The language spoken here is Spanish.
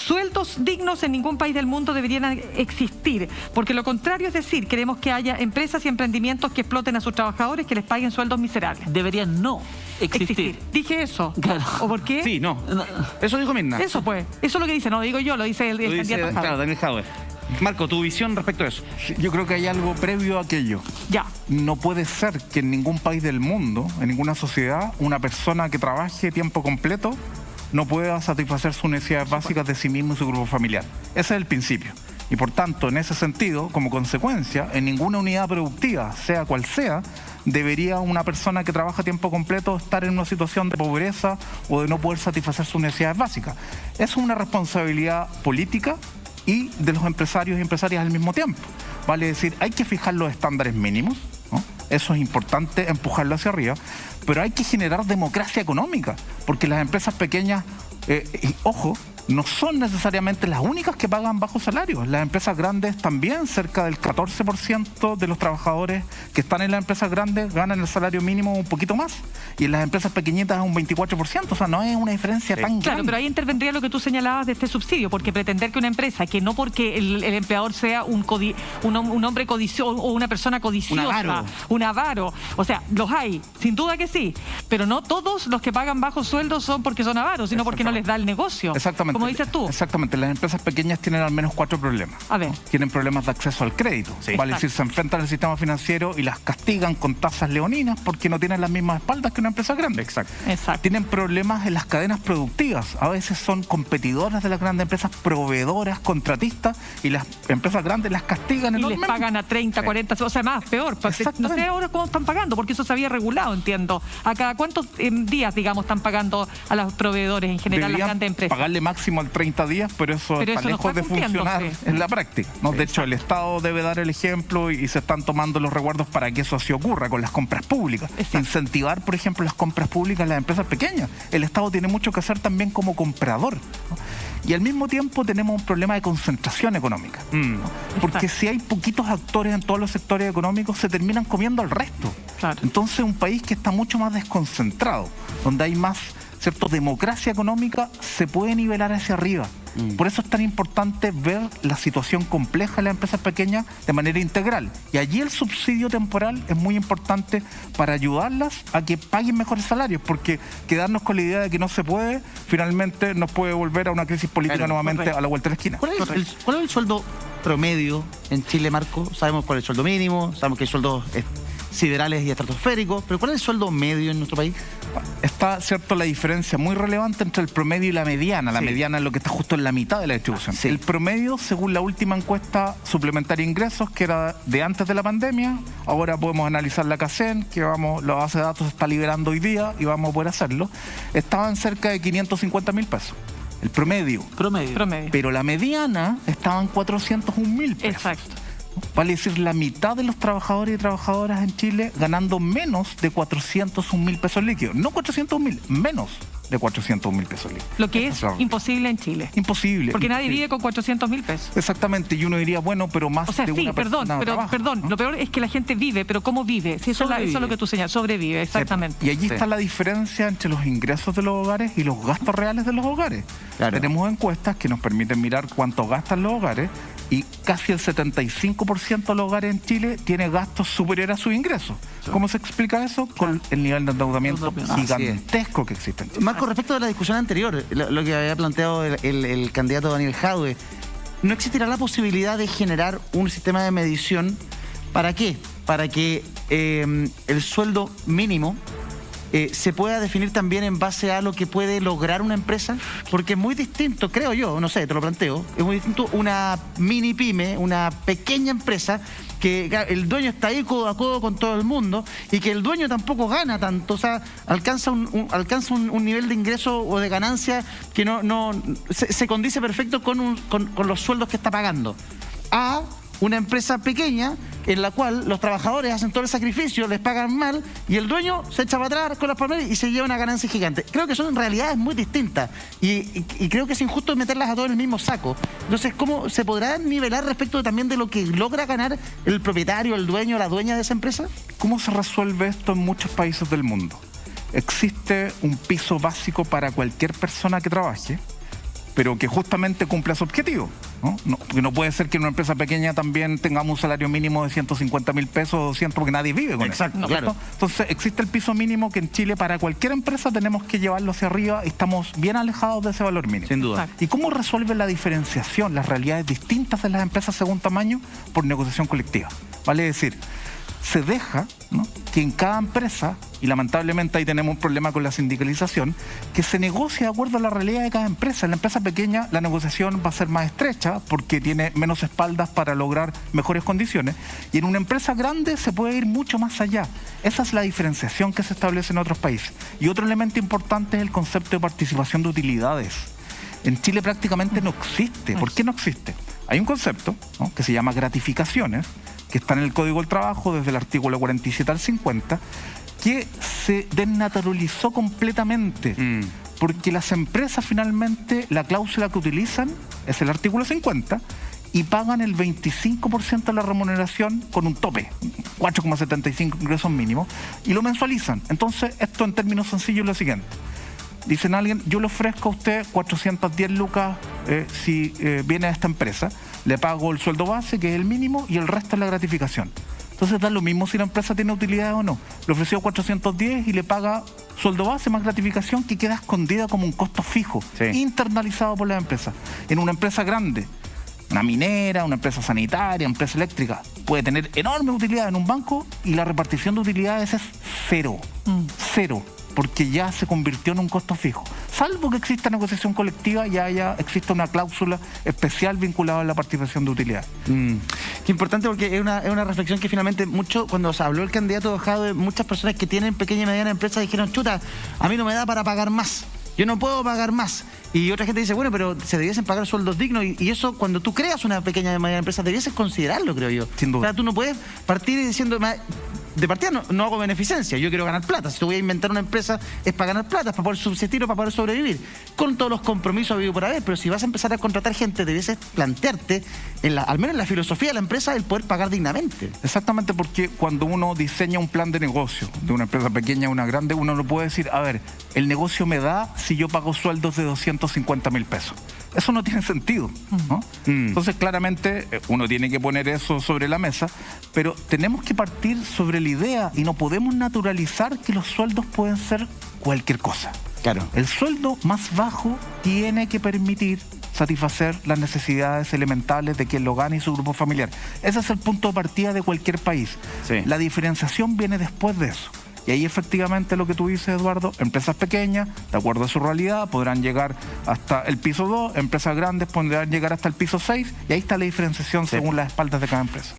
sueldos dignos en ningún país del mundo deberían existir, porque lo contrario es decir, queremos que haya empresas y emprendimientos que exploten a sus trabajadores, que les paguen sueldos miserables. Deberían no existir. Dije eso. Claro. ¿O por qué? Sí, no. Eso dijo Mirna. Eso pues. Eso es lo que dice, no lo digo yo, lo dice el candidato. Claro, Daniel Jadwe. Marco, tu visión respecto a eso. Yo creo que hay algo previo a aquello. Ya. No puede ser que en ningún país del mundo, en ninguna sociedad, una persona que trabaje tiempo completo no pueda satisfacer sus necesidades básicas de sí mismo y su grupo familiar. Ese es el principio. Y por tanto, en ese sentido, como consecuencia, en ninguna unidad productiva, sea cual sea, debería una persona que trabaja a tiempo completo estar en una situación de pobreza o de no poder satisfacer sus necesidades básicas. Es una responsabilidad política y de los empresarios y empresarias al mismo tiempo. Vale decir, hay que fijar los estándares mínimos, ¿no? Eso es importante, empujarlo hacia arriba, pero hay que generar democracia económica, porque las empresas pequeñas, y ojo, no son necesariamente las únicas que pagan bajos salarios. Las empresas grandes también, cerca del 14% de los trabajadores que están en las empresas grandes ganan el salario mínimo un poquito más. Y en las empresas pequeñitas es un 24%, o sea, no es una diferencia tan grande. Claro, pero ahí intervendría lo que tú señalabas de este subsidio, porque pretender que una empresa, que no porque el empleador sea un hombre codicioso o una persona codiciosa, un avaro, o sea, los hay, sin duda que sí, pero no todos los que pagan bajos sueldos son porque son avaros, sino porque no les da el negocio. Exactamente. Como dices tú. Exactamente. Las empresas pequeñas tienen al menos 4 problemas. A ver. Tienen problemas de acceso al crédito. Sí. Vale decir, se enfrentan al sistema financiero y las castigan con tasas leoninas porque no tienen las mismas espaldas que una empresa grande. Exacto. Exacto. Tienen problemas en las cadenas productivas. A veces son competidoras de las grandes empresas, proveedoras, contratistas, y las empresas grandes las castigan Y les enormemente. pagan a 30, 40, o sea, más, peor. No sé ahora cómo están pagando, porque eso se había regulado, entiendo. ¿A cada cuántos días, digamos, están pagando a los proveedores en general las Deberían grandes empresas? pagarle máximo al 30 días, pero eso está no lejos está de funcionar cumpliéndose. en la práctica, ¿no? De hecho, el Estado debe dar el ejemplo y se están tomando los resguardos para que eso así ocurra con las compras públicas. Exacto. Incentivar, por ejemplo, las compras públicas en las empresas pequeñas. El Estado tiene mucho que hacer también como comprador, ¿no? Y al mismo tiempo tenemos un problema de concentración económica, ¿no? Porque si hay poquitos actores en todos los sectores económicos, se terminan comiendo al resto. Claro. Entonces, un país que está mucho más desconcentrado, donde hay más, ¿cierto?, democracia económica, se puede nivelar hacia arriba. Por eso es tan importante ver la situación compleja de las empresas pequeñas de manera integral. Y allí el subsidio temporal es muy importante para ayudarlas a que paguen mejores salarios, porque quedarnos con la idea de que no se puede, finalmente nos puede volver a una crisis política nuevamente correcto. a la vuelta de la esquina. ¿Cuál es el sueldo promedio en Chile, Marco? Sabemos cuál es el sueldo mínimo, sabemos que hay sueldos siderales y estratosféricos, pero ¿cuál es el sueldo medio en nuestro país? Está, cierto, la diferencia muy relevante entre el promedio y la mediana. La mediana es lo que está justo en la mitad de la distribución. Sí. El promedio, según la última encuesta suplementaria de ingresos, que era de antes de la pandemia, ahora podemos analizar la CACEN, que la base de datos se está liberando hoy día y vamos a poder hacerlo, estaba en cerca de 550.000 pesos. El promedio. Promedio. Pero la mediana estaba en 401.000 pesos. Exacto. Vale decir, la mitad de los trabajadores y trabajadoras en Chile ganando menos de 401.000 pesos líquidos. No 400.000, menos de 400.000 pesos líquidos. Lo que es imposible en Chile. Imposible. Porque nadie vive con 400.000 pesos. Exactamente, y uno diría, bueno, pero más O sea, de sí, una persona perdón. ¿no? Lo peor es que la gente vive, pero ¿cómo vive? Sí, eso es lo que tú señalas, sobrevive, exactamente. Y allí está la diferencia entre los ingresos de los hogares y los gastos reales de los hogares. Claro. Tenemos encuestas que nos permiten mirar cuánto gastan los hogares, y casi el 75% de los hogares en Chile tiene gastos superiores a sus ingresos. ¿Cómo se explica eso? Con el nivel de endeudamiento gigantesco que existe en Chile. Marco, respecto de la discusión anterior, lo que había planteado el candidato Daniel Jadwe, ¿no existirá la posibilidad de generar un sistema de medición? ¿Para qué? Para que el sueldo mínimo se pueda definir también en base a lo que puede lograr una empresa, porque es muy distinto, creo yo, no sé, te lo planteo, es muy distinto una mini pyme, una pequeña empresa, que el dueño está ahí codo a codo con todo el mundo y que el dueño tampoco gana tanto, o sea, alcanza un nivel de ingreso o de ganancia que se condice perfecto con los sueldos que está pagando. A una empresa pequeña en la cual los trabajadores hacen todo el sacrificio, les pagan mal y el dueño se echa para atrás con las palmeras y se lleva una ganancia gigante. Creo que son realidades muy distintas y creo que es injusto meterlas a todos en el mismo saco. Entonces, ¿cómo se podrá nivelar respecto también de lo que logra ganar el propietario, el dueño, la dueña de esa empresa? ¿Cómo se resuelve esto en muchos países del mundo? Existe un piso básico para cualquier persona que trabaje, pero que justamente cumpla su objetivo, ¿no? Porque no puede ser que en una empresa pequeña también tengamos un salario mínimo de 150.000 pesos o 200 porque nadie vive con Exacto, eso. claro. Entonces existe el piso mínimo que en Chile para cualquier empresa tenemos que llevarlo hacia arriba y estamos bien alejados de ese valor mínimo. Sin duda. ¿Y cómo resuelve la diferenciación, las realidades distintas de las empresas según tamaño? Por negociación colectiva. Vale decir, se deja, ¿no?, que en cada empresa, y lamentablemente ahí tenemos un problema con la sindicalización, que se negocie de acuerdo a la realidad de cada empresa. En la empresa pequeña la negociación va a ser más estrecha porque tiene menos espaldas para lograr mejores condiciones, y en una empresa grande se puede ir mucho más allá. Esa es la diferenciación que se establece en otros países. Y otro elemento importante es el concepto de participación de utilidades. En Chile prácticamente no existe. ¿Por qué no existe? Hay un concepto, ¿no?, que se llama gratificaciones, que está en el Código del Trabajo desde el artículo 47 al 50, que se desnaturalizó completamente, porque las empresas finalmente, la cláusula que utilizan es el artículo 50, y pagan el 25% de la remuneración con un tope, 4,75 ingresos mínimos, y lo mensualizan. Entonces, esto en términos sencillos es lo siguiente. Dicen a alguien, yo le ofrezco a usted 410 lucas si viene a esta empresa, le pago el sueldo base, que es el mínimo, y el resto es la gratificación. Entonces da lo mismo si la empresa tiene utilidades o no. Le ofreció 410 y le paga sueldo base más gratificación, que queda escondida como un costo fijo, internalizado por la empresa. En una empresa grande, una minera, una empresa sanitaria, empresa eléctrica, puede tener enorme utilidad en un banco y la repartición de utilidades es cero. Cero. Porque ya se convirtió en un costo fijo. Salvo que exista negociación colectiva y exista una cláusula especial vinculada a la participación de utilidades. Qué importante, porque es una reflexión que finalmente cuando se habló el candidato Jadwe, muchas personas que tienen pequeña y mediana empresa dijeron, chuta, a mí no me da para pagar más. Yo no puedo pagar más. Y otra gente dice, bueno, pero se debiesen pagar sueldos dignos, y eso, cuando tú creas una pequeña y mediana empresa, debieses considerarlo, creo yo. Sin duda. O sea, tú no puedes partir diciendo, de partida no hago beneficencia, yo quiero ganar plata. Si te voy a inventar una empresa es para ganar plata, es para poder subsistir o para poder sobrevivir, con todos los compromisos habidos por haber. Pero si vas a empezar a contratar gente, debieses plantearte, al menos en la filosofía de la empresa, el poder pagar dignamente. Exactamente, porque cuando uno diseña un plan de negocio de una empresa pequeña a una grande, uno no puede decir, a ver, el negocio me da si yo pago sueldos de 250.000 pesos. Eso no tiene sentido, ¿no? Entonces, claramente, uno tiene que poner eso sobre la mesa, pero tenemos que partir sobre la idea, y no podemos naturalizar que los sueldos pueden ser cualquier cosa. Claro. El sueldo más bajo tiene que permitir satisfacer las necesidades elementales de quien lo gana y su grupo familiar. Ese es el punto de partida de cualquier país. Sí. La diferenciación viene después de eso. Y ahí efectivamente lo que tú dices, Eduardo, empresas pequeñas, de acuerdo a su realidad, podrán llegar hasta el piso 2, empresas grandes podrán llegar hasta el piso 6, y ahí está la diferenciación según las espaldas de cada empresa.